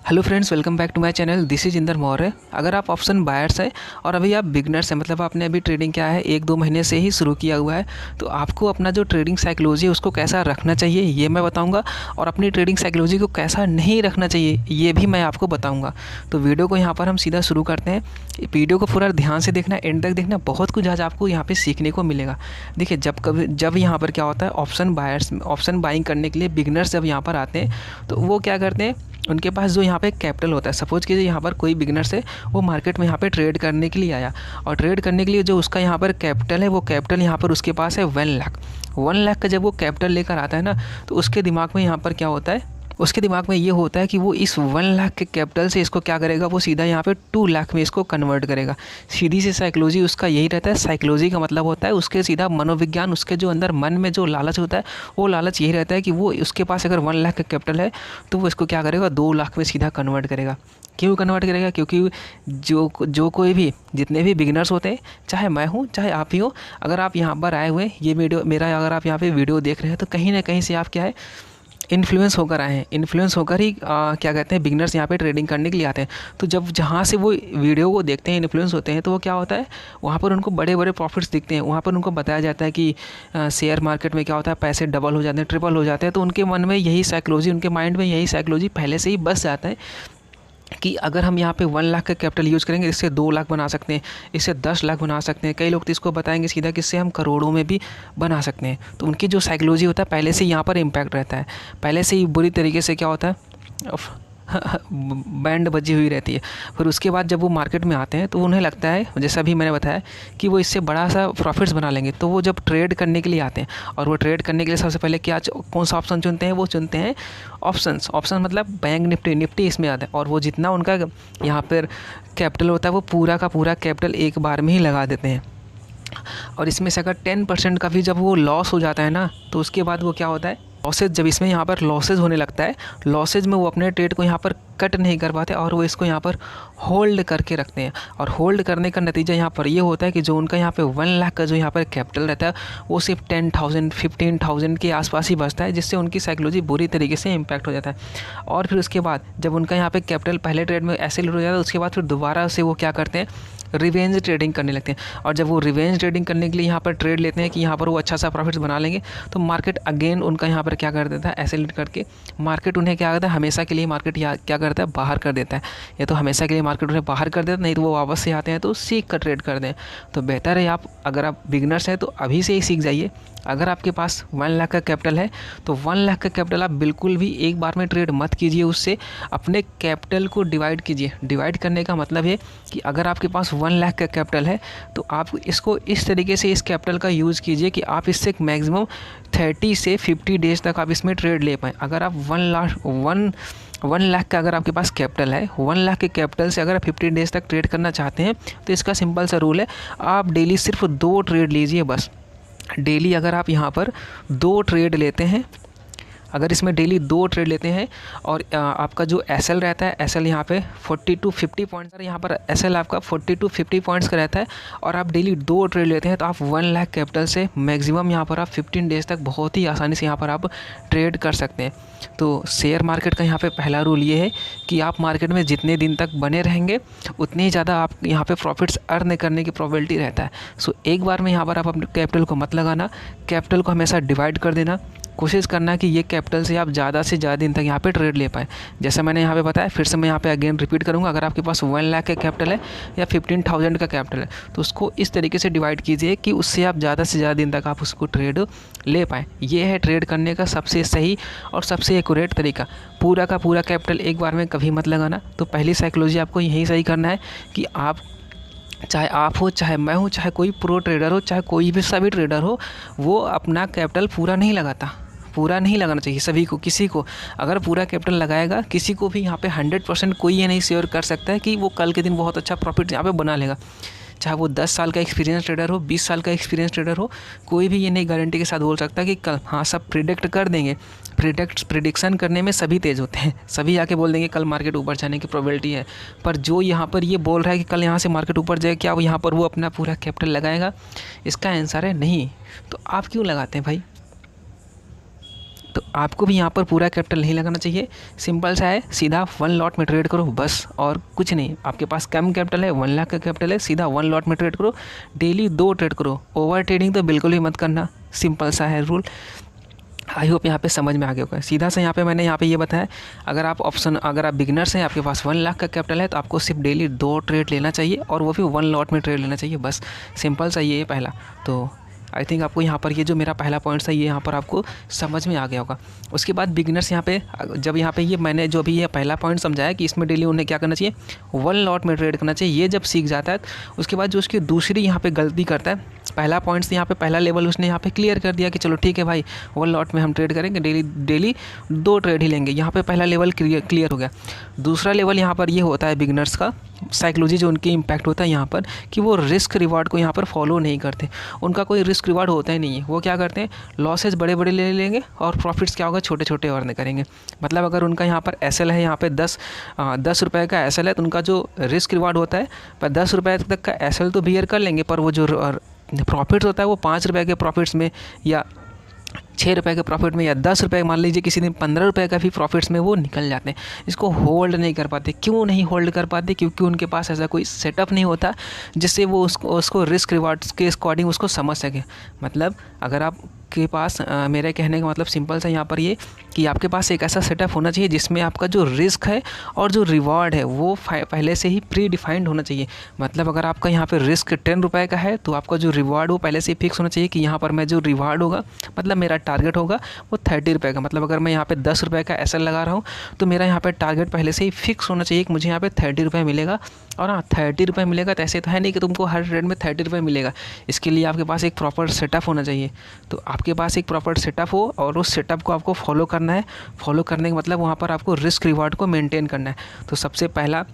Hello friends, welcome back to my channel. This is Inder Maurya. अगर आप option buyers हैं और अभी आप बिगनर्स हैं, मतलब आपने अभी ट्रेडिंग क्या है 1-2 महीने से ही शुरू किया हुआ है, तो आपको अपना जो ट्रेडिंग साइकोलॉजी है उसको कैसा रखना चाहिए ये मैं बताऊंगा, और अपनी ट्रेडिंग साइकोलॉजी को कैसा नहीं रखना चाहिए ये भी मैं आपको बताऊंगा। तो वीडियो को यहाँ पर हम सीधा शुरू करते हैं। वीडियो को पूरा ध्यान से देखना, एंड तक देखना, बहुत कुछ आज आपको यहाँ पर सीखने को मिलेगा। देखिए, जब यहाँ पर क्या होता है, ऑप्शन बाइंग करने के लिए बिगनर्स जब यहाँ पर आते हैं तो वो क्या करते हैं, उनके पास जो यहाँ पे कैपिटल होता है। सपोज कीजिए यहाँ पर कोई बिगनर्स है, वो मार्केट में यहाँ पे ट्रेड करने के लिए आया, और ट्रेड करने के लिए जो उसका यहाँ पर कैपिटल है, वो कैपिटल यहाँ पर उसके पास है 1 लाख। 1 लाख का जब वो कैपिटल लेकर आता है ना, तो उसके दिमाग में यहाँ पर क्या होता है, उसके दिमाग में ये होता है कि वो इस 1 लाख के कैपिटल से इसको क्या करेगा, वो सीधा यहाँ पे 2 लाख में इसको कन्वर्ट करेगा। सीधी सी साइकोलॉजी उसका यही रहता है। साइकोलॉजी का मतलब होता है उसके सीधा मनोविज्ञान, उसके जो अंदर मन में जो लालच होता है, वो लालच यही रहता है कि वो उसके पास अगर 1 लाख का कैपिटल है तो वो इसको क्या करेगा, 2 लाख में सीधा कन्वर्ट करेगा। क्यों कन्वर्ट करेगा? क्योंकि जो कोई भी, जितने भी बिगिनर्स होते हैं, चाहे मैं हूँ चाहे आप ही हो, अगर आप यहाँ पर आए हुए ये वीडियो मेरा, अगर आप यहाँ पे वीडियो देख रहे हैं तो कहीं ना कहीं से आप क्या है, इन्फ्लुएंस होकर आए हैं। इन्फ्लुएंस होकर ही क्या कहते हैं, बिगनर्स यहाँ पे ट्रेडिंग करने के लिए आते हैं। तो जब जहाँ से वो वीडियो को देखते हैं, इन्फ्लुएंस होते हैं, तो वो क्या होता है, वहाँ पर उनको बड़े बड़े प्रॉफिट्स दिखते हैं। वहाँ पर उनको बताया जाता है कि शेयर मार्केट में क्या होता है, पैसे डबल हो जाते हैं, ट्रिपल हो जाते हैं। तो उनके मन में यही साइकोलॉजी, उनके माइंड में यही साइकोलॉजी पहले से ही बस जाता है कि अगर हम यहाँ पे 1 लाख का कैपिटल यूज़ करेंगे, इससे 2 लाख बना सकते हैं, इससे 10 लाख बना सकते हैं। कई लोग तो इसको बताएंगे सीधा कि इससे हम करोड़ों में भी बना सकते हैं। तो उनकी जो साइकोलॉजी होता है पहले से यहाँ पर इम्पैक्ट रहता है, पहले से ही बुरी तरीके से क्या होता है, बैंड बजी हुई रहती है। फिर उसके बाद जब वो मार्केट में आते हैं तो उन्हें लगता है, जैसा भी मैंने बताया, कि वो इससे बड़ा सा प्रॉफिट्स बना लेंगे। तो वो जब ट्रेड करने के लिए आते हैं, और वो ट्रेड करने के लिए सबसे पहले कौन सा ऑप्शन चुनते हैं, वो चुनते हैं ऑप्शन मतलब बैंक निफ्टी इसमें आता है। और वो जितना उनका यहाँ पर कैपिटल होता है, वो पूरा का पूरा कैपिटल एक बार में ही लगा देते हैं। और इसमें से अगर 10% का भी जब वो लॉस हो जाता है ना, तो उसके बाद वो क्या होता है, लॉसेज, जब इसमें यहाँ पर लॉसेज होने लगता है, लॉसेज में वो अपने ट्रेड को यहाँ पर कट नहीं कर पाते, और वो इसको यहाँ पर होल्ड करके रखते हैं। और होल्ड करने का नतीजा यहाँ पर ये होता है कि जो उनका यहाँ पे 1 लाख का जो यहाँ पर कैपिटल रहता है, वो सिर्फ 10,000 15,000 के आसपास ही बचता है, जिससे उनकी साइकोलॉजी बुरी तरीके से इम्पैक्ट हो जाता है। और फिर उसके बाद जब उनका यहाँ पे कैपिटल पहले ट्रेड में ऐसे लूट हो जाता है, उसके बाद फिर दोबारा से वो क्या करते हैं, रिवेंज ट्रेडिंग करने लगते हैं। और जब वो रिवेंज ट्रेडिंग करने के लिए यहाँ पर ट्रेड लेते हैं कि यहाँ पर वो अच्छा सा प्रॉफिट्स बना लेंगे, तो मार्केट अगेन उनका यहाँ पर क्या कर देता है, ऐसे करके मार्केट उन्हें क्या करता है, हमेशा के लिए मार्केट क्या करता है, बाहर कर देता है। या तो हमेशा के लिए मार्केट उन्हें बाहर कर देता है, नहीं तो वो वापस से आते हैं तो सीख कर ट्रेड कर दें। तो बेहतर है, आप अगर आप बिगनर्स हैं तो अभी से ही सीख जाइए। अगर आपके पास 1 लाख का कैपिटल है तो 1 लाख का कैपिटल आप बिल्कुल भी एक बार में ट्रेड मत कीजिए, उससे अपने कैपिटल को डिवाइड कीजिए। डिवाइड करने का मतलब है कि अगर आपके पास 1 लाख का कैपिटल है तो आप इसको इस तरीके से, इस कैपिटल का यूज़ कीजिए कि आप इससे मैक्सिमम 30 से 50 डेज तक आप इसमें ट्रेड ले पाएँ। अगर आप 1 लाख का अगर आपके पास कैपिटल है, 1 लाख के कैपिटल से अगर आप 50 डेज तक ट्रेड करना चाहते हैं, तो इसका सिंपल सा रूल है, आप डेली सिर्फ 2 ट्रेड लीजिए बस। डेली अगर आप यहाँ पर 2 ट्रेड लेते हैं, अगर इसमें डेली 2 ट्रेड लेते हैं, और आपका जो एसएल रहता है, एसएल यहाँ पे 40 to 50 पॉइंट्स, यहाँ पर एसएल आपका 40 to 50 पॉइंट्स का रहता है, और आप डेली 2 ट्रेड लेते हैं, तो आप 1 लाख कैपिटल से मैक्सिमम यहाँ पर आप 15 डेज तक बहुत ही आसानी से यहाँ पर आप ट्रेड कर सकते हैं। तो शेयर मार्केट का यहाँ पे पहला रूल ये है कि आप मार्केट में जितने दिन तक बने रहेंगे, उतनी ही ज़्यादा आप यहाँ पे प्रॉफिट्स अर्न करने की प्रोबेबिलिटी रहता है। सो एक बार में यहाँ पर आप अपने कैपिटल को मत लगाना, कैपिटल को हमेशा डिवाइड कर देना। कोशिश करना कि ये कैपिटल से आप ज़्यादा से ज़्यादा दिन तक यहाँ पे ट्रेड ले पाएँ। जैसा मैंने यहाँ पे बताया, फिर से मैं यहाँ पे अगेन रिपीट करूँगा, अगर आपके पास 1 लाख का कैपिटल है या 15,000 का कैपिटल है, तो उसको इस तरीके से डिवाइड कीजिए कि उससे आप ज़्यादा से ज़्यादा दिन तक आप उसको ट्रेड ले पाएँ। ये है ट्रेड करने का सबसे सही और सबसे एक्यूरेट तरीका। पूरा का पूरा कैपिटल एक बार में कभी मत लगाना। तो पहली साइकोलॉजी आपको यही सही करना है कि आप, चाहे आप हो, चाहे मैं हूँ, चाहे कोई प्रो ट्रेडर हो, चाहे कोई भी सभी ट्रेडर हो, वो अपना कैपिटल पूरा नहीं लगाता। पूरा नहीं लगाना चाहिए सभी को। किसी को अगर पूरा कैपिटल लगाएगा, किसी को भी यहाँ पे 100% कोई ये नहीं श्योर कर सकता है कि वो कल के दिन बहुत अच्छा प्रॉफिट यहाँ पे बना लेगा। चाहे वो 10 साल का एक्सपीरियंस ट्रेडर हो, 20 साल का एक्सपीरियंस ट्रेडर हो, कोई भी ये नहीं गारंटी के साथ बोल सकता कि कल, हाँ सब प्रिडिक्ट कर देंगे। प्रिडिक्शन करने में सभी तेज़ होते हैं, सभी आके बोल देंगे कल मार्केट ऊपर जाने की प्रोबेबिलिटी है। पर जो यहाँ पर ये बोल रहा है कि कल यहाँ से मार्केट ऊपर जाए, क्या वो यहाँ पर वो अपना पूरा कैपिटल लगाएगा? इसका आंसर है नहीं। तो आप क्यों लगाते हैं भाई? तो आपको भी यहाँ पर पूरा कैपिटल नहीं लगाना चाहिए, सिंपल सा है, सीधा 1 लॉट में ट्रेड करो बस, और कुछ नहीं। आपके पास कम कैपिटल है, 1 लाख का कैपिटल है, सीधा 1 लॉट में ट्रेड करो, डेली 2 ट्रेड करो, ओवर ट्रेडिंग तो बिल्कुल भी मत करना, सिंपल सा है रूल। आई होप यहाँ पे समझ में आ गया होगा। सीधा सा यहाँ पे मैंने यहाँ पे ये बताया, अगर आप बिगिनर्स हैं, आपके पास 1 लाख का कैपिटल है, तो आपको सिर्फ डेली 2 ट्रेड लेना चाहिए, और वो भी 1 लॉट में ट्रेड लेना चाहिए बस, सिंपल सा ये है पहला। तो आई थिंक आपको यहाँ पर ये जो मेरा पहला पॉइंट था ये यहाँ पर आपको समझ में आ गया होगा। उसके बाद बिगिनर्स यहाँ पे, जब यहाँ पे ये मैंने जो अभी ये पहला पॉइंट समझाया कि इसमें डेली उन्हें क्या करना चाहिए, 1 लॉट में ट्रेड करना चाहिए, ये जब सीख जाता है उसके बाद जो उसकी दूसरी यहाँ पे गलती करता है, पहला पॉइंट्स यहाँ पे पहला लेवल उसने यहाँ पे क्लियर कर दिया कि चलो ठीक है भाई 1 लॉट में हम ट्रेड करेंगे, डेली 2 ट्रेड ही लेंगे, यहाँ पे पहला लेवल क्लियर हो गया। दूसरा लेवल यहाँ पर ये होता है बिगिनर्स का साइकोलॉजी, जो उनकी इम्पैक्ट होता है यहाँ पर कि वो रिस्क रिवार्ड को यहाँ पर फॉलो नहीं करते, उनका कोई रिस्क रिवार्ड होता ही नहीं है। वो क्या करते हैं, लॉसेज बड़े बड़े ले लेंगे और प्रॉफिट्स क्या होगा, छोटे छोटे अर्न करेंगे। मतलब अगर उनका यहाँ पर एसएल है, यहाँ पे 10 रुपये का एसएल है, तो उनका जो रिस्क रिवार्ड होता है पर 10 रुपये तक का एसएल तो बियर कर लेंगे, पर वो जो प्रॉफिट्स होता है वो 5 रुपये के प्रॉफिट्स में या 6 रुपये के प्रॉफिट में या 10 रुपये, मान लीजिए किसी दिन 15 रुपये का भी प्रॉफिट्स में वो निकल जाते हैं। इसको होल्ड नहीं कर पाते। क्यों नहीं होल्ड कर पाते? क्योंकि उनके पास ऐसा कोई सेटअप नहीं होता जिससे वो उसको रिस्क रिवार्ड्स के अकॉर्डिंग उसको समझ सके। मतलब अगर आप के पास मेरे कहने का मतलब सिंपल सा यहाँ पर ये कि आपके पास एक ऐसा सेटअप होना चाहिए जिसमें आपका जो रिस्क है और जो रिवार्ड है वो पहले से ही प्री डिफाइंड होना चाहिए। मतलब अगर आपका यहाँ पे रिस्क 10 रुपये का है तो आपका जो रिवार्ड वो पहले से ही फिक्स होना चाहिए कि यहाँ पर मैं जो रिवार्ड होगा, मतलब मेरा टारगेट होगा वो 30 रुपये का। मतलब अगर मैं यहाँ पे 10 रुपये का एसएल लगा रहा हूँ तो मेरा यहाँ पे टारगेट पहले से ही फिक्स होना चाहिए कि मुझे यहाँ पे 30 रुपये मिलेगा। और हाँ, 30 रुपये मिलेगा तो ऐसे तो है नहीं कि तुमको हर ट्रेड में 30 रुपये मिलेगा। इसके लिए आपके पास एक प्रॉपर सेटअप होना चाहिए। तो आपके पास एक प्रॉपर सेटअप हो और उस सेटअप को आपको फॉलो करना है। फॉलो करने का मतलब वहाँ पर आपको रिस्क रिवार्ड को मेंटेन करना है। तो सबसे पहला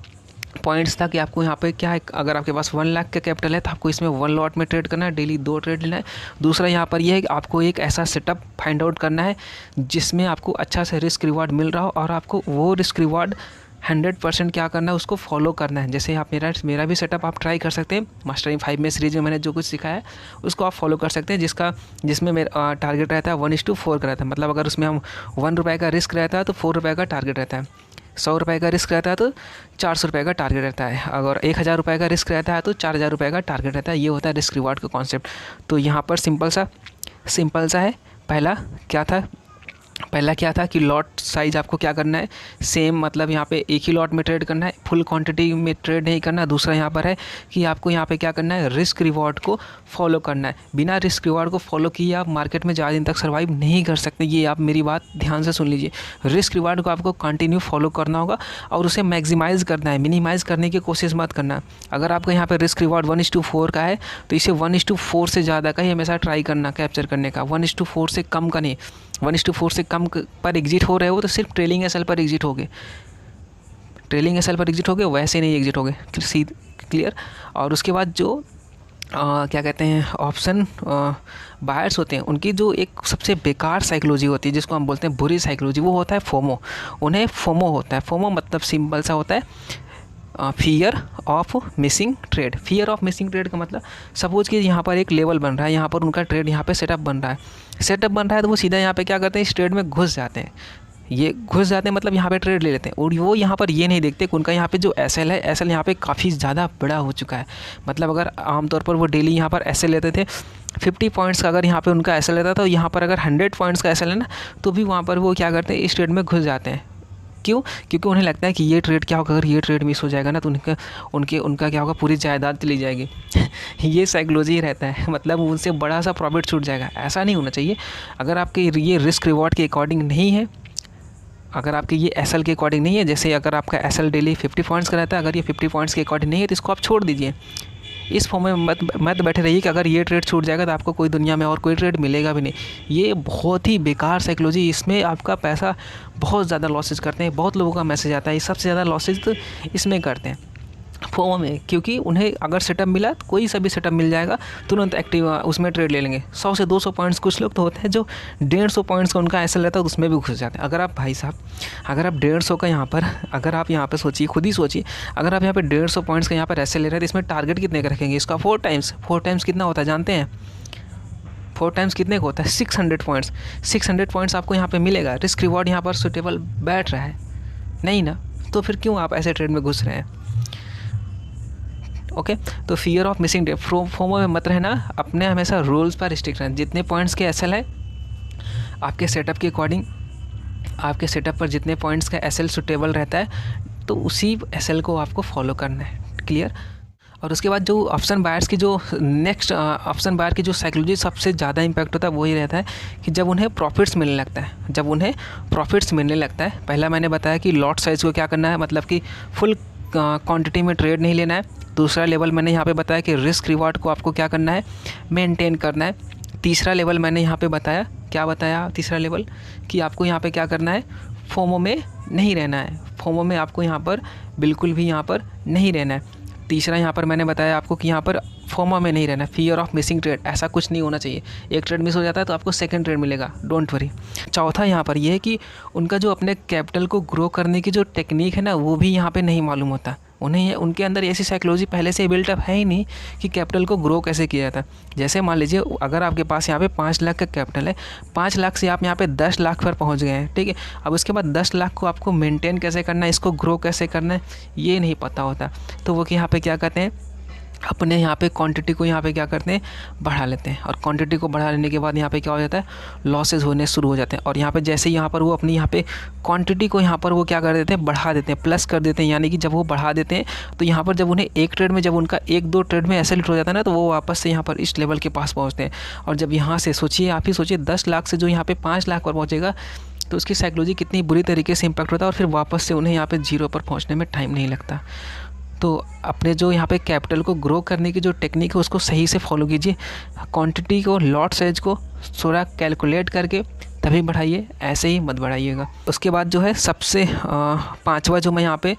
पॉइंट्स था कि आपको यहाँ पे क्या है, अगर आपके पास 1 लाख का कैपिटल है तो आपको इसमें 1 लॉट में ट्रेड करना है, डेली 2 ट्रेड लेना है। दूसरा यहाँ पर यह है कि आपको एक ऐसा सेटअप फाइंड आउट करना है जिसमें आपको अच्छा से रिस्क रिवार्ड मिल रहा हो और आपको वो रिस्क रिवार्ड 100% क्या करना है, उसको फॉलो करना है। जैसे आप मेरा भी सेटअप आप ट्राई कर सकते हैं। मास्टरिंग 5 में सीरीज में मैंने जो कुछ सिखाया है उसको आप फॉलो कर सकते हैं, जिसमें मेरा टारगेट रहता है 1:4 का रहता है। मतलब अगर उसमें हम 1 रुपये का रिस्क रहता है तो 4 रुपये का टारगेट रहता है, 100 रुपये का रिस्क रहता है तो 400 रुपये का टारगेट रहता है, अगर 1000 रुपये का रिस्क रहता है तो 4000 रुपये का टारगेट रहता है। ये होता है रिस्क रिवार्ड का कॉन्सेप्ट। तो यहाँ पर सिंपल सा है। पहला क्या था कि लॉट साइज़ आपको क्या करना है, सेम, मतलब यहाँ पे एक ही लॉट में ट्रेड करना है, फुल क्वांटिटी में ट्रेड नहीं करना। दूसरा यहाँ पर है कि आपको यहाँ पे क्या करना है, रिस्क रिवॉर्ड को फॉलो करना है। बिना रिस्क रिवॉर्ड को फॉलो किए आप मार्केट में ज़्यादा दिन तक सर्वाइव नहीं कर सकते। ये आप मेरी बात ध्यान से सुन लीजिए। रिस्क रिवॉर्ड को आपको कंटिन्यू फॉलो करना होगा और उसे मैक्सिमाइज़ करना है, मिनिमाइज़ करने की कोशिश मत करना। अगर आपका यहाँ पर रिस्क रिवॉर्ड 1:4 का है तो इसे 1:4 से ज़्यादा का ही हमेशा ट्राई करना कैप्चर करने का। 1:4 से कम का नहीं। 1:4 से कम पर एग्जिट हो रहे हो तो सिर्फ ट्रेलिंग एसएल पर एग्जिट हो गए, वैसे नहीं एग्जिट हो गए। क्लियर। और उसके बाद जो क्या कहते हैं, ऑप्शन बायर्स होते हैं, उनकी जो एक सबसे बेकार साइकोलॉजी होती है जिसको हम बोलते हैं बुरी साइकोलॉजी, वो होता है फोमो। उन्हें फोमो होता है। फोमो मतलब सिंपल सा होता है fear of missing trade. Fear of missing trade का मतलब सपोज कि यहाँ पर एक लेवल बन रहा है, यहाँ पर उनका ट्रेड यहाँ पे सेटअप बन रहा है तो वो सीधा यहाँ पे क्या करते हैं, इस ट्रेड में घुस जाते हैं। मतलब यहाँ पे ट्रेड ले लेते हैं और वो यहाँ पर ये नहीं देखते कि उनका यहाँ पे जो एसएल है, एसएल यहाँ पे काफ़ी ज़्यादा बड़ा हो चुका है। मतलब अगर आमतौर पर वो डेली यहाँ पर एसएल लेते थे 50 पॉइंट्स का, अगर यहाँ पे उनका एसएल लेता तो यहाँ पर अगर 100 पॉइंट्स का एसएल है ना, तो भी वहाँ पर वो क्या करते हैं, इस ट्रेड में घुस जाते हैं। क्यों? क्योंकि उन्हें लगता है कि ये ट्रेड क्या होगा, अगर ये ट्रेड मिस हो जाएगा ना तो उनका क्या होगा, पूरी जायदाद चली जाएगी। ये साइकोलॉजी रहता है, मतलब उनसे बड़ा सा प्रॉफिट छूट जाएगा। ऐसा नहीं होना चाहिए। अगर आपके ये रिस्क रिवॉर्ड के अकॉर्डिंग नहीं है, अगर आपके ये एसएल के अकॉर्डिंग नहीं है, जैसे अगर आपका एसएल डेली 50 पॉइंट्स का रहता है, अगर ये 50 पॉइंट्स के अकॉर्डिंग नहीं है तो इसको आप छोड़ दीजिए। इस फॉर्म में मत बैठे रहिए कि अगर ये ट्रेड छूट जाएगा तो आपको कोई दुनिया में और कोई ट्रेड मिलेगा भी नहीं। ये बहुत ही बेकार साइकोलॉजी, इसमें आपका पैसा बहुत ज़्यादा लॉसेज करते हैं। बहुत लोगों का मैसेज आता है, सबसे ज़्यादा लॉसेज तो इसमें करते हैं फोमो में, क्योंकि उन्हें अगर सेटअप मिला तो कोई सा भी सेटअप मिल जाएगा, तुरंत एक्टिव उसमें ट्रेड ले लेंगे। 100 से 200 पॉइंट्स, कुछ लोग तो होते हैं जो 150 पॉइंट्स का उनका ऐसा रहता है तो उसमें भी घुस जाते हैं। अगर आप भाई साहब, अगर आप 150 का यहाँ पर, अगर आप यहाँ पर सोचिए, खुद ही सोचिए, अगर आप यहाँ पर 150 पॉइंट्स का यहाँ पर ऐसे ले रहे हैं तो इसमें टारगेट कितने का रखेंगे? इसका 4 टाइम्स कितना होता है जानते हैं? 4 टाइम्स कितने को होता है 600 पॉइंट्स। 600 पॉइंट्स आपको यहाँ पे मिलेगा। रिस्क रिवॉर्ड यहाँ पर सुटेबल बैठ रहा है नहीं ना, तो फिर क्यों आप ऐसे ट्रेड में घुस रहे हैं। ओके तो fear of missing day, FOMO में मत रहना, अपने हमेशा रूल्स पर रिस्ट्रिक्ट रहना। जितने पॉइंट्स के एसएल है आपके सेटअप के अकॉर्डिंग, आपके सेटअप पर जितने पॉइंट्स का एसएल सुटेबल रहता है तो उसी एसएल को आपको फॉलो करना है। क्लियर। और उसके बाद जो ऑप्शन बायर्स की जो नेक्स्ट ऑप्शन बायर की जो साइकोलॉजी सबसे ज़्यादा इम्पैक्ट होता है वो ये रहता है कि जब उन्हें प्रॉफिट्स मिलने लगता है, जब उन्हें प्रॉफिट्स मिलने लगता है। पहला मैंने बताया कि लॉट साइज़ को क्या करना है, मतलब कि फुल क्वांटिटी में ट्रेड नहीं लेना है। दूसरा लेवल मैंने यहाँ पे बताया कि रिस्क रिवॉर्ड को आपको क्या करना है, मेंटेन करना है। तीसरा लेवल मैंने यहाँ पे बताया, क्या बताया तीसरा लेवल, कि आपको यहाँ पे क्या करना है, फोमो में नहीं रहना है। फोमो में आपको यहाँ पर बिल्कुल भी यहाँ पर नहीं रहना है। तीसरा यहाँ पर मैंने बताया आपको कि यहाँ पर फोमो में नहीं रहना, फियर ऑफ मिसिंग ट्रेड, ऐसा कुछ नहीं होना चाहिए। एक ट्रेड मिस हो जाता है तो आपको सेकंड ट्रेड मिलेगा, डोंट वरी। चौथा यहाँ पर ये है कि उनका जो अपने कैपिटल को ग्रो करने की जो टेक्निक है ना, वो भी यहाँ पे नहीं मालूम होता उन्हें। उनके अंदर ऐसी साइकोलॉजी पहले से बिल्टअप है ही नहीं कि कैपिटल को ग्रो कैसे किया जाता है। जैसे मान लीजिए अगर आपके पास यहाँ पे 5 लाख का कैपिटल है, 5 लाख से आप यहाँ पे 10 लाख पर पहुँच गए हैं, ठीक है। अब उसके बाद 10 लाख को आपको मेंटेन कैसे करना है, इसको ग्रो कैसे करना है, ये नहीं पता होता। तो वो यहाँ पे क्या कहते हैं, अपने यहाँ पे क्वांटिटी को यहाँ पे क्या करते हैं, बढ़ा लेते हैं। और क्वांटिटी को बढ़ा लेने के बाद यहाँ पे क्या हो जाता है, लॉसेज होने शुरू हो जाते हैं। और यहाँ पे जैसे यहाँ पर वो अपनी यहाँ पे क्वांटिटी को यहाँ पर वो क्या कर देते हैं, बढ़ा देते हैं, प्लस कर देते हैं। यानी कि जब वो बढ़ा देते हैं तो यहाँ पर जब उन्हें एक ट्रेड में, जब उनका 1-2 ट्रेड में ऐसे लिट हो जाता है ना, तो वो वापस से यहाँ पर इस लेवल के पास पहुँचते हैं। और जब यहाँ से सोचिए, आप ही सोचिए 10 लाख से जो यहाँ पे 5 लाख पर पहुँचेगा तो उसकी साइकोलॉजी कितनी बुरी तरीके से इम्पैक्ट होता है। और फिर वापस से उन्हें यहाँ पे 0 पर पहुँचने में टाइम नहीं लगता। तो अपने जो यहाँ पे कैपिटल को ग्रो करने की जो टेक्निक है उसको सही से फॉलो कीजिए। क्वांटिटी को, लॉट साइज को थोड़ा कैलकुलेट करके तभी बढ़ाइए, ऐसे ही मत बढ़ाइएगा। उसके बाद जो है सबसे पांचवा जो मैं यहाँ पे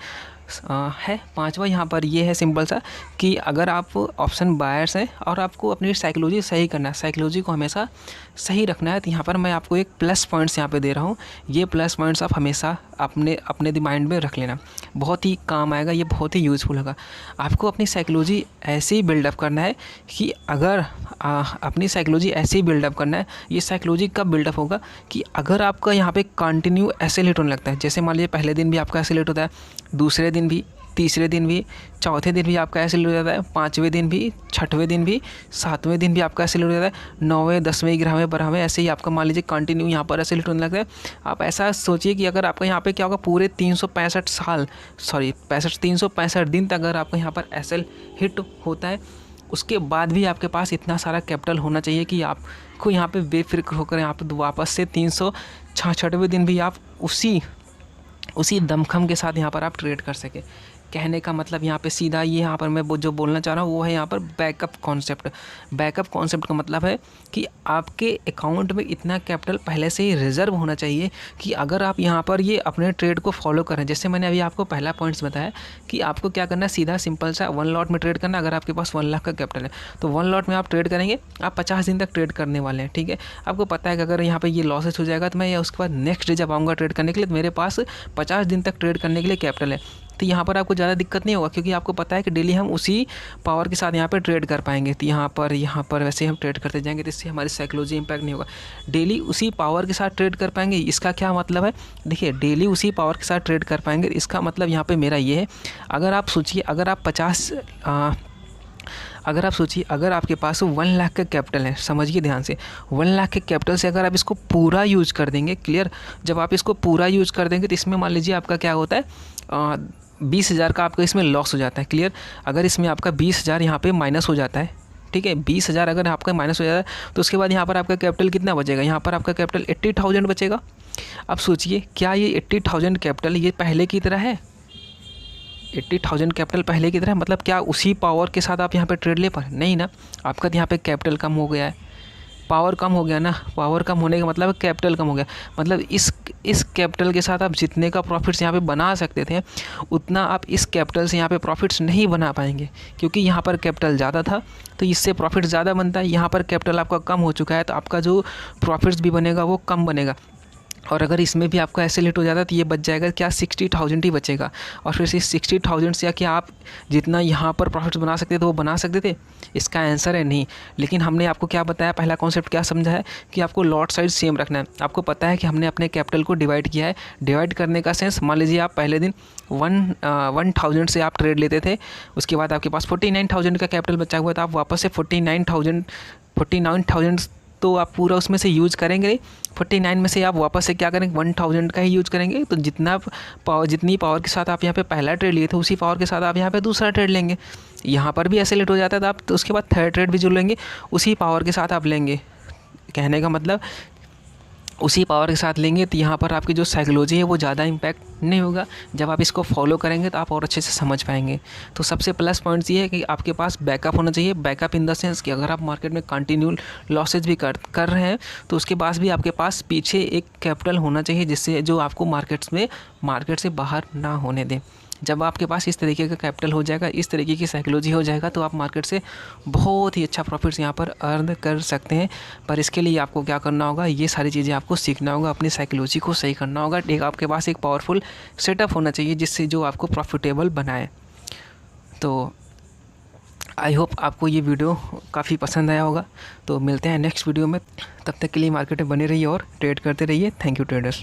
है, पांचवा यहाँ पर ये है सिंपल सा, कि अगर आप ऑप्शन बायर्स हैं और आपको अपनी साइकोलॉजी सही करना है, साइकोलॉजी को हमेशा सही रखना है, तो यहाँ पर मैं आपको एक प्लस पॉइंट्स यहाँ पे दे रहा हूँ। ये प्लस पॉइंट्स आप हमेशा अपने माइंड में रख लेना, बहुत ही काम आएगा, ये बहुत ही यूज़फुल होगा। आपको अपनी साइकोलॉजी ऐसे ही बिल्डअप करना है कि अगर अपनी साइकोलॉजी ऐसे ही बिल्डअप करना है। ये साइकोलॉजी कब बिल्डअप होगा कि अगर आपका यहाँ पे कंटिन्यू ऐसे लेट होने लगता है, जैसे मान लीजिए पहले दिन भी आपका ऐसे लेट होता है, दूसरे दिन भी, तीसरे दिन भी, चौथे दिन भी आपका ऐसे लेट हो जाता है, 5वें दिन भी, 6वें दिन भी, 7वें दिन भी आपका ऐसे लेट हो जाता है, 9वें, 10वें, 11वें, 12वें, ऐसे ही आपका मान लीजिए कंटिन्यू यहाँ पर ऐसे लेट होने लगता है। आप ऐसा सोचिए कि अगर आपका यहाँ पे क्या होगा, पूरे 365 दिन तक अगर आपका यहाँ पर एसएल हिट होता है, उसके बाद भी आपके पास इतना सारा कैपिटल होना चाहिए कि आपको यहाँ पे बेफिक्र होकर यहाँ पे वापस से 366वें दिन भी आप उसी दमखम के साथ यहाँ पर आप ट्रेड कर सके। कहने का मतलब यहाँ पे सीधा ये यहाँ पर मैं जो बोलना चाह रहा हूँ वो है यहाँ पर बैकअप कॉन्सेप्ट। बैकअप कॉन्सेप्ट का मतलब है कि आपके अकाउंट में इतना कैपिटल पहले से ही रिजर्व होना चाहिए कि अगर आप यहाँ पर ये अपने ट्रेड को फॉलो करें, जैसे मैंने अभी आपको पहला पॉइंट्स बताया कि आपको क्या करना है, सीधा सिंपल सा 1 लॉट में ट्रेड करना। अगर आपके पास 1 लाख का कैपिटल है तो 1 लॉट में आप ट्रेड करेंगे, आप 50 दिन तक ट्रेड करने वाले हैं, ठीक है। आपको पता है कि अगर यहाँ पर ये लॉसेस हो जाएगा तो मैं उसके बाद नेक्स्ट डे जब आऊँगा ट्रेड करने के लिए तो मेरे पास 50 दिन तक ट्रेड करने के लिए कैपिटल है। तो यहाँ पर आपको ज़्यादा दिक्कत नहीं होगा क्योंकि आपको पता है कि डेली हम उसी पावर के साथ यहाँ पर ट्रेड कर पाएंगे। तो यहाँ पर वैसे हम ट्रेड करते जाएंगे तो इससे हमारी साइकोलॉजी इम्पैक्ट नहीं होगा। डेली उसी पावर के साथ ट्रेड कर पाएंगे, इसका क्या मतलब है, देखिए डेली उसी पावर के साथ ट्रेड कर पाएंगे, इसका मतलब यहाँ पर मेरा ये है, अगर आप सोचिए अगर आपके पास 1 लाख का कैपिटल है, समझिए ध्यान से, 1 लाख के कैपिटल से अगर आप इसको पूरा यूज कर देंगे, क्लियर, जब आप इसको पूरा यूज कर देंगे तो इसमें मान लीजिए आपका क्या होता है, 20,000 का आपका इसमें लॉस हो जाता है, क्लियर। अगर इसमें आपका 20,000 यहाँ पे माइनस हो जाता है, ठीक है, 20,000 अगर आपका माइनस हो जाता है तो उसके बाद यहाँ पर आपका कैपिटल कितना बचेगा, यहाँ पर आपका कैपिटल 80,000 बचेगा। अब सोचिए क्या ये 80,000 कैपिटल ये पहले की तरह है, 80,000 कैपिटल पहले की तरह, मतलब क्या उसी पावर के साथ आप यहाँ पे ट्रेड ले पा रहे, नहीं ना। आपका यहाँ पे कैपिटल कम हो गया है, पावर कम हो गया ना, पावर कम होने का मतलब कैपिटल कम हो गया, मतलब इस कैपिटल के साथ आप जितने का प्रॉफिट्स यहाँ पे बना सकते थे उतना आप इस कैपिटल से यहाँ पे प्रॉफिट्स नहीं बना पाएंगे क्योंकि यहाँ पर कैपिटल ज़्यादा था तो इससे प्रॉफिट ज़्यादा बनता है। यहाँ पर कैपिटल आपका कम हो चुका है तो आपका जो प्रॉफिट्स भी बनेगा वो कम बनेगा। और अगर इसमें भी आपका ऐसे लेट हो जाता है तो ये बच जाएगा क्या, 60,000 ही बचेगा। और फिर इस 60,000 से क्या आप जितना यहाँ पर प्रॉफिट्स बना सकते थे वो बना सकते थे? इसका आंसर है नहीं। लेकिन हमने आपको क्या बताया, पहला कॉन्सेप्ट क्या समझा है कि आपको लॉट साइज सेम रखना है। आपको पता है कि हमने अपने कैपिटल को डिवाइड किया है। डिवाइड करने का सेंस, मान लीजिए आप पहले दिन 1,000 से आप ट्रेड लेते थे, उसके बाद आपके पास 49,000 का कैपिटल बचा हुआ था, आप वापस से 49,000 तो आप पूरा उसमें से यूज़ करेंगे नहीं। 49 में से आप वापस से क्या करेंगे, 1,000 का ही यूज़ करेंगे। तो जितनी पावर के साथ आप यहाँ पे पहला ट्रेड लिए थे उसी पावर के साथ आप यहाँ पे दूसरा ट्रेड लेंगे। यहाँ पर भी ऐसे लेट हो जाता है तो आप तो उसके बाद थर्ड ट्रेड भी जो लेंगे उसी पावर के साथ आप लेंगे। कहने का मतलब उसी पावर के साथ लेंगे तो यहाँ पर आपकी जो साइकोलॉजी है वो ज़्यादा इम्पैक्ट नहीं होगा। जब आप इसको फॉलो करेंगे तो आप और अच्छे से समझ पाएंगे। तो सबसे प्लस पॉइंट्स ये है कि आपके पास बैकअप होना चाहिए। बैकअप इन द सेंस कि अगर आप मार्केट में कंटिन्यू लॉसेज भी कर रहे हैं तो उसके पास भी आपके पास पीछे एक कैपिटल होना चाहिए जिससे जो आपको मार्केट से बाहर ना होने दें। जब आपके पास इस तरीके का कैपिटल हो जाएगा, इस तरीके की साइकोलॉजी हो जाएगा तो आप मार्केट से बहुत ही अच्छा प्रॉफिट्स यहाँ पर अर्न कर सकते हैं। पर इसके लिए आपको क्या करना होगा, ये सारी चीज़ें आपको सीखना होगा, अपनी साइकोलॉजी को सही करना होगा। एक आपके पास एक पावरफुल सेटअप होना चाहिए जिससे जो आपको प्रॉफिटेबल बनाए। तो आई होप आपको ये वीडियो काफ़ी पसंद आया होगा। तो मिलते हैं नेक्स्ट वीडियो में, तब तक के लिए मार्केट में बने रहिए और ट्रेड करते रहिए। Thank you traders.